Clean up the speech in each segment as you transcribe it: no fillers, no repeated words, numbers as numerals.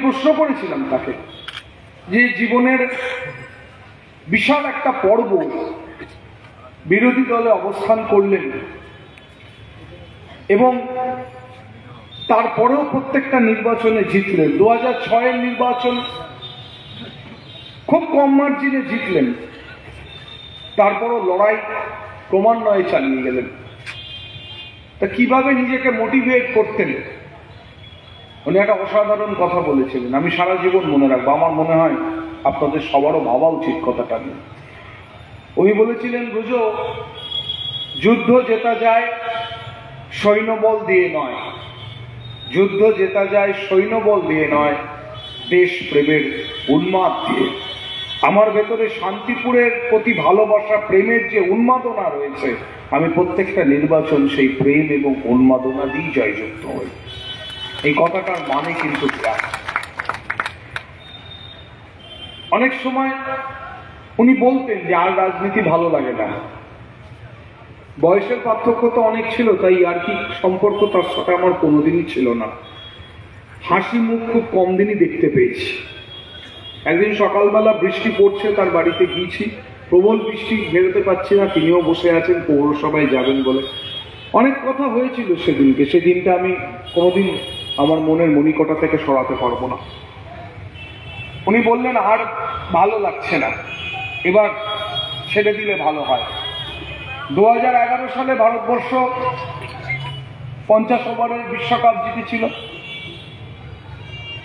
প্রশ্ন করেছিলাম তাকে যে জীবনের বিশাল একটা পর্ব বিরোধী দলে অবস্থান করলেন এবং তারপরেও প্রত্যেকটা নির্বাচনে জিতলেন। 2006-এর নির্বাচন খুব কম মার্জিনে জিতলেন, তারপরও লড়াই ক্রমান্বয়ে চালিয়ে গেলেন। তা কিভাবে নিজেকে মোটিভেট করতেন? উনি একটা অসাধারণ কথা বলেছিলেন, আমি সারা জীবন মনে রাখবো। আমার মনে হয় আপনাদের সবারও ভাবা উচিত কথাটা নিয়ে। উনি বলেছিলেন, বুঝো, যুদ্ধ জেতা যায় সৈন্যবল দিয়ে নয়, যুদ্ধ জেতা যায় সৈন্যবল দিয়ে নয়, দেশ প্রেমের উন্মাদ দিয়ে। আমার ভেতরে শান্তিপুরের প্রতি ভালোবাসা, প্রেমের যে উন্মাদনা রয়েছে, আমি প্রত্যেকটা নির্বাচন সেই প্রেম এবং উন্মাদনা দিয়ে জয়যুক্ত হই। এই কথাটার মানে কিন্তু অনেক সময় উনি বলতেন যে আর রাজনীতি ভালো লাগে না। বয়সের পার্থক্য তো অনেক ছিল, তাই আর কি সম্পর্ক তার সাথে আমার কোনোদিনই ছিল না। হাসি মুখ খুব কম দিনই দেখতে পেয়েছি। একদিন সকালবেলা বৃষ্টি পড়ছে, তার বাড়িতে গিয়েছি, প্রবল বৃষ্টি, বেরোতে পারছি না, তিনিও বসে আছেন, পৌরসভায় যাবেন বলে। অনেক কথা হয়েছিল সেদিনকে, সেদিনটা আমি কোনোদিন আমার মনের মণিকোঠা থেকে সরাতে পারবো না। উনি বললেন, আর ভালো লাগছে না, এবার ছেড়ে দিলে ভালো হয়। 2011 সালে ভারতবর্ষ 50 ওভারের বিশ্বকাপ জিতেছিল।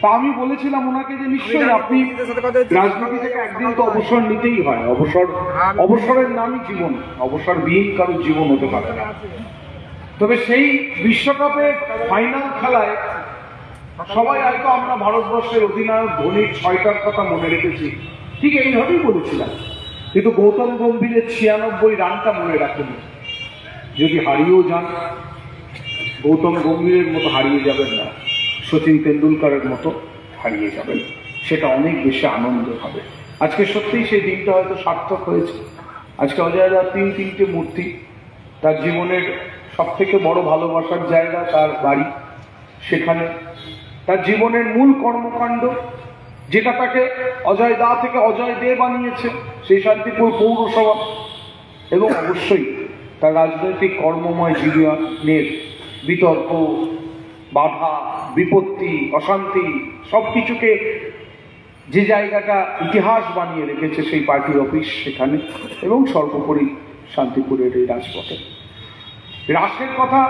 তা আমি বলেছিলাম ওনাকে যে নিশ্চয়ই আপনি রাজনীতি থেকে একদিন তো অবসর নিতেই হয়, অবসরের নামই জীবন, অবসরবিহীন কারোর জীবন হতে পারে না। তবে সেই বিশ্বকাপের ফাইনাল খেলায় সবাই হয়তো আমরা ভারতবর্ষের অধিনায়ক ধোনির 6টার কথা মনে রেখেছি, ঠিক এইভাবেই বলেছিলাম, কিন্তু গৌতম গম্ভীরের 96 রানটা মনে রাখেনি। যদি হারিয়েও যান, গৌতম গম্ভীরের মতো হারিয়ে যাবেন না, সচিন তেন্ডুলকরের মতো হারিয়ে যাবেন, সেটা অনেক বেশি আনন্দ হবে। আজকে সত্যিই সেই দিনটা হয়তো সার্থক হয়েছে। আজকে অজয় দার 3টে মূর্তি, তার জীবনের সব থেকে বড় ভালোবাসার জায়গা তার বাড়ি, সেখানে তার জীবনের মূল কর্মকাণ্ড, যেটা তাকে অজয় দা থেকে অজয় দে বানিয়েছে, সেই শান্তিপুর পৌরসভা, এবং অবশ্যই তার রাজনৈতিক কর্মময় জীবনের বিতর্ক, বাধা, বিপত্তি, অশান্তি, সবকিছুকে যে জায়গাটা ইতিহাস বানিয়ে রেখেছে সেই পার্টি অফিস সেখানে, এবং সর্বোপরি শান্তিপুরের এই রাজপথে। রাসের কথা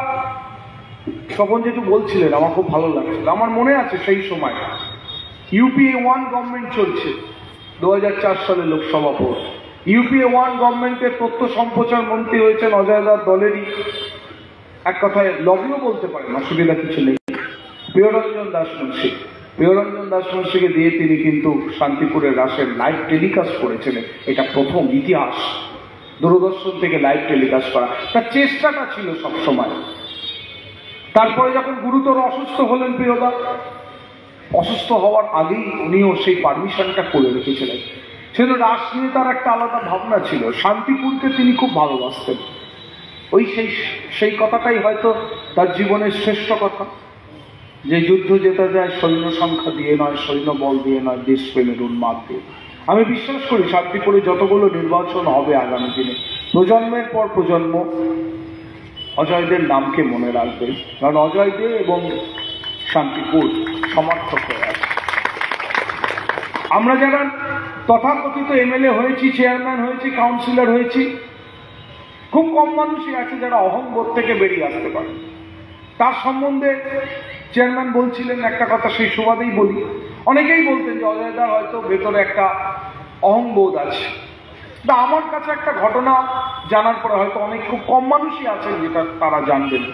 তখন যেহেতু বলছিলেন, আমার খুব ভালো লাগছিল। আমার মনে আছে সেই সময় UPA 1 গভর্নমেন্ট চলছে, 2004 সালে লোকসভা ভোট। UPA 1 গভর্নমেন্টের তথ্য সম্প্রচার মন্ত্রী হয়েছেন অজয় দার দলেরই, এক কথায় লবিও বলতে পারেন, অসুবিধা কিছু নেই, প্রিয়রঞ্জন দাস মুন্সি। প্রিয়রঞ্জন দাস মুন্সিকে দিয়ে তিনি কিন্তু শান্তিপুরের রাসের লাইভ টেলিকাস্ট করেছিলেন। এটা প্রথম ইতিহাস, দূরদর্শন থেকে লাইভ টেলিকাস্ট করা। তার চেষ্টাটা ছিল সবসময়। তারপরে যখন গুরুতর অসুস্থ হলেন প্রিয়দা, অসুস্থ হওয়ার আগেই উনিও সেই পারমিশনটা করে রেখেছিলেন। সেজন্য রাস নিয়ে তার একটা আলাদা ভাবনা ছিল। শান্তিপুরকে তিনি খুব ভালোবাসতেন। ওই সেই কথাটাই হয়তো তার জীবনের শ্রেষ্ঠ কথা, যে যুদ্ধ জেতা যায় সৈন্য সংখ্যা দিয়ে নয়, সৈন্য বল দিয়ে নয়, দেশপ্রেমের উন্মাদ দিয়ে। আমি বিশ্বাস করি শান্তিপুরে যতগুলো নির্বাচন হবে আগামী দিনে, প্রজন্মের পর প্রজন্ম অজয়দের নামকে মনে রাখবেন, কারণ অজয় দে এবং শান্তিপুর সমার্থক হয়ে আছে। আমরা যারা তথাকথিত MLA হয়েছি, চেয়ারম্যান হয়েছি, কাউন্সিলর হয়েছি, খুব কম মানুষই আছে যারা অহংবোধ থেকে বেরিয়ে আসতে পারে। তার সম্বন্ধে চেয়ারম্যান বলছিলেন একটা কথা, সেই সুবাদেই বলি। অনেকেই বলতেন যে অজয়দার হয়তো ভেতরে একটা অহংবোধ আছে। তা আমার কাছে একটা ঘটনা জানার পরে হয়তো অনেক খুব কম মানুষই আছেন যেটা তারা জানবেন।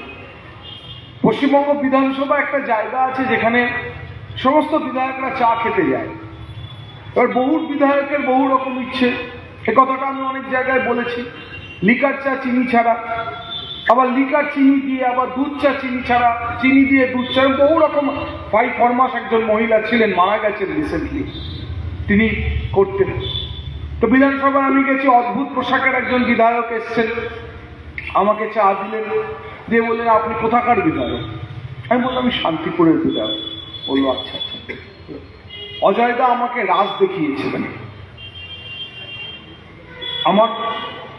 পশ্চিমবঙ্গ বিধানসভা একটা জায়গা আছে যেখানে সমস্ত বিধায়করা চা খেতে যায়। এবার বহু বিধায়কের বহু রকম ইচ্ছে, এ কথাটা আমি অনেক জায়গায় বলেছি। লিকার চা চিনি ছাড়া, আবার লিকার চিনি দিয়ে, আবার দুধ চা চিনি ছাড়া, চিনি দিয়ে দুধ চা, বহু রকম। 5 ফরমাস একজন মহিলা ছিলেন, মারা গেছেন রিসেন্টলি, তিনি করতেন। তো বিধানসভায় আমি গেছি, অদ্ভুত পোশাকের একজন বিধায়ক এসছেন, আমাকে চা দিলেন, দিয়ে বললেন আপনি কোথাকার বিধায়ক? আমি বললাম আমি শান্তিপুরের বিধায়ক। বললো আচ্ছা আচ্ছা। অজয়দা আমাকে রাজ দেখিয়েছিলেন। আমার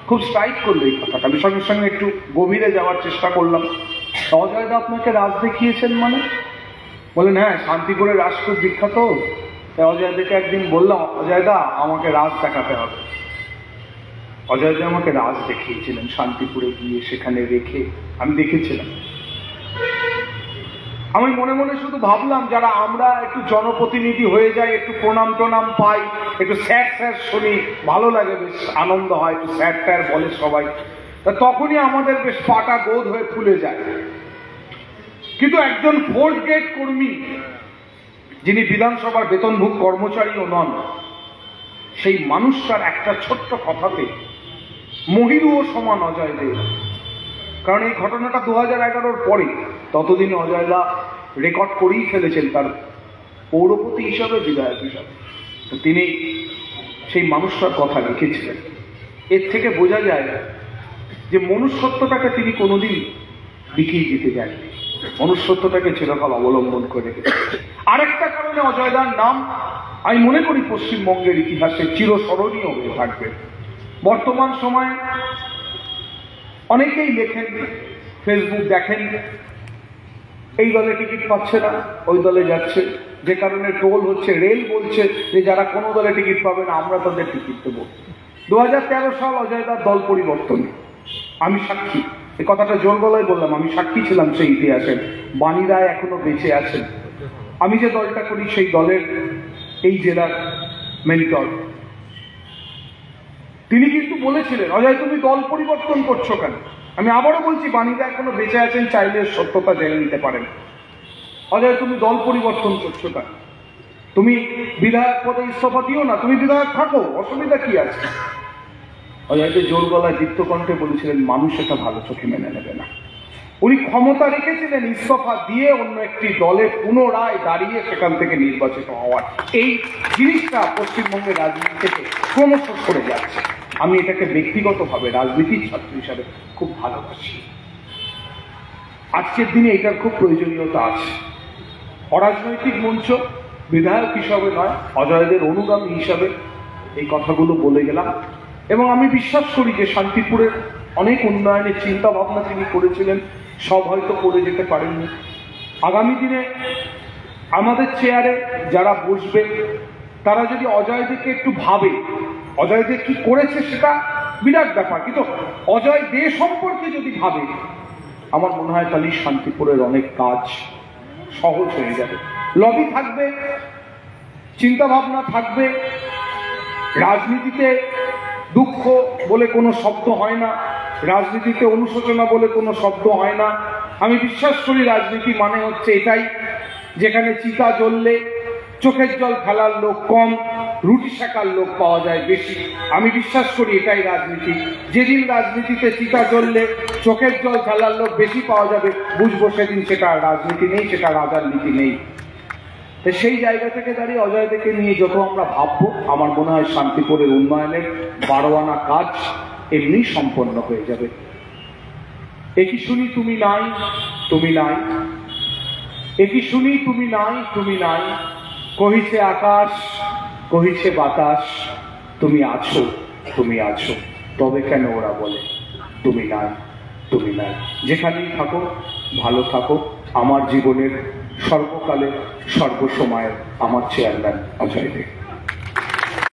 খুব স্ট্রাইক করলো এই কথাটা, আমি সঙ্গে সঙ্গে একটু গভীরে যাওয়ার চেষ্টা করলাম। অজয়দা আপনাকে রাজ দেখিয়েছেন মানে? বলেন হ্যাঁ, শান্তিপুরের রাজ খুব বিখ্যাত। তাই অজয়দাকে একদিন বললাম, অজয়দা আমাকে রাজ দেখাতে হবে। অজয়দা আমাকে রাজ দেখিয়েছিলেন শান্তিপুরে গিয়ে, সেখানে রেখে আমি দেখেছিলাম। আমি মনে মনে শুধু ভাবলাম, যারা আমরা একটু জনপ্রতিনিধি হয়ে যাই, একটু প্রণাম টনাম পাই, একটু স্যার স্যার শুনি, ভালো লাগে, বেশ আনন্দ হয়, একটু স্যার ট্যার বলে সবাই, তা তখনই আমাদের বেশ পাটা গোদ হয়ে ফুলে যায়। কিন্তু একজন ফোর্থ গ্রেড কর্মী, যিনি বিধানসভার বেতনভুক কর্মচারীও নন, সেই মানুষটার একটা ছোট্ট কথাতে মহিরুও সমান অজয় দেব। কারণ এই ঘটনাটা 2011-র পরে, ততদিন অজয়দা রেকর্ড করেই ফেলেছেন তার পৌরপতি হিসাবে, বিধায়ক হিসাবে। তিনি সেই মানুষটার কথা লিখেছিলেন। এর থেকে বোঝা যায় যে মনুষ্যত্বটাকে তিনি কোনোদিন বিকিয়ে দিতে যাননি, মনুষ্যত্বটাকে চিরকাল অবলম্বন করে রেখেছেন। আরেকটা কারণে অজয়দার নাম আমি মনে করি পশ্চিমবঙ্গের ইতিহাসে চিরস্মরণীয় হয়ে থাকবে। বর্তমান সময়ে অনেকেই লেখেন, ফেসবুক দেখেন, এই দলে টিকিট পাচ্ছে না, ওই দলে যাচ্ছে, যে কারণে ট্রোল হচ্ছে। রেল বলছে যে যারা কোনো দলে টিকিট পাবে না আমরা তাদের টিকিট দেবো। 2013 সাল অজয়দার দল পরিবর্তন, আমি সাক্ষী। এই কথাটা জোর গলায় বললাম, আমি সাক্ষী ছিলাম সেই ইতিহাসের। বাণী রায় এখনো বেঁচে আছেন। আমি যে দলটা করি সেই দলের এই জেলার মেন্টর, তিনি কিন্তু বলেছিলেন, অজয় তুমি দল পরিবর্তন করছো কেন? আমি আবারও বলছি, বাণীরা এখনো বেঁচে আছেন, চাইলে সত্যতা জেনে নিতে পারেন। অজয় তুমি দল পরিবর্তন করছো কেন? তুমি বিধায়ক পদে ইস্তফা দিও না, তুমি বিধায়ক থাকো, অসুবিধা কি আছে? অজয়কে জোর গলায় দীপ্ত কণ্ঠে বলেছিলেন, মানুষ এটা ভালো চোখে মেনে নেবে না। উনি ক্ষমতা রেখেছিলেন ইস্তফা দিয়ে অন্য একটি দলে পুনরায় দাঁড়িয়ে সেখান থেকে নির্বাচিত হওয়ার। এই জিনিসটা পশ্চিমবঙ্গের রাজনীতি থেকে ক্রমশ সরে যাচ্ছে। আমি এটাকে ব্যক্তিগতভাবে রাজনীতির ছাত্র হিসাবে খুব ভালোবাসি। আজকের দিনে এটার খুব প্রয়োজনীয়তা আছে। অরাজনৈতিক মঞ্চ, বিধায়ক হিসাবে নয়, অজয়দের অনুগামী হিসাবে এই কথাগুলো বলে গেলাম। এবং আমি বিশ্বাস করি যে শান্তিপুরের অনেক উন্নয়নের চিন্তা ভাবনা তিনি করেছিলেন, সব হয়তো করে যেতে পারেননি। আগামী দিনে আমাদের চেয়ারে যারা বসবে তারা যদি অজয়দেরকে একটু ভাবে, অজয় দে কি করেছে সেটা বিরাট ব্যাপার, কিন্তু অজয় দে সম্পর্কে যদি ভাবে, আমার মনে হয় তাহলে শান্তিপুরের অনেক কাজ সহজ হয়ে যাবে। লবি থাকবে, চিন্তা ভাবনা থাকবে, রাজনীতিতে দুঃখ বলে কোনো শব্দ হয় না, রাজনীতিতে অনুশোচনা বলে কোনো শব্দ হয় না। আমি বিশ্বাস করি রাজনীতি মানে হচ্ছে এটাই, যেখানে চিতা জ্বললে চোখের জল ফেলার লোক কম, রুটি শেখার লোক পাওয়া যায় বেশি। আমি বিশ্বাস করি এটাই রাজনীতি। যেদিন রাজনীতিতে চিতা জ্বললে চোখের জল ফেলার লোক বেশি পাওয়া যাবে, বুঝবো সেদিন সেটা রাজনীতি নেই, সেটা রাজার নীতি নেই। সেই জায়গা থেকে দাঁড়িয়ে অজয়দেরকে নিয়ে যত আমরা ভাববো, আমার মনে হয় শান্তিপুরের উন্নয়নের 12 আনা কাজ এমনি সম্পন্ন হয়ে যাবে। একই শুনি তুমি নাই, তুমি নাই, একই শুনি তুমি নাই, তুমি নাই, কহিছে আকাশ, কহিছে বাতাস, তুমি আছো, তুমি আছো, তবে কেন ওরা বলে তুমি নাই, তুমি নাই। যেখানেই থাকো ভালো থাকো। আমার জীবনের সর্বকালে সর্বসময়ের আমার চেয়ারম্যান অজয় দেব।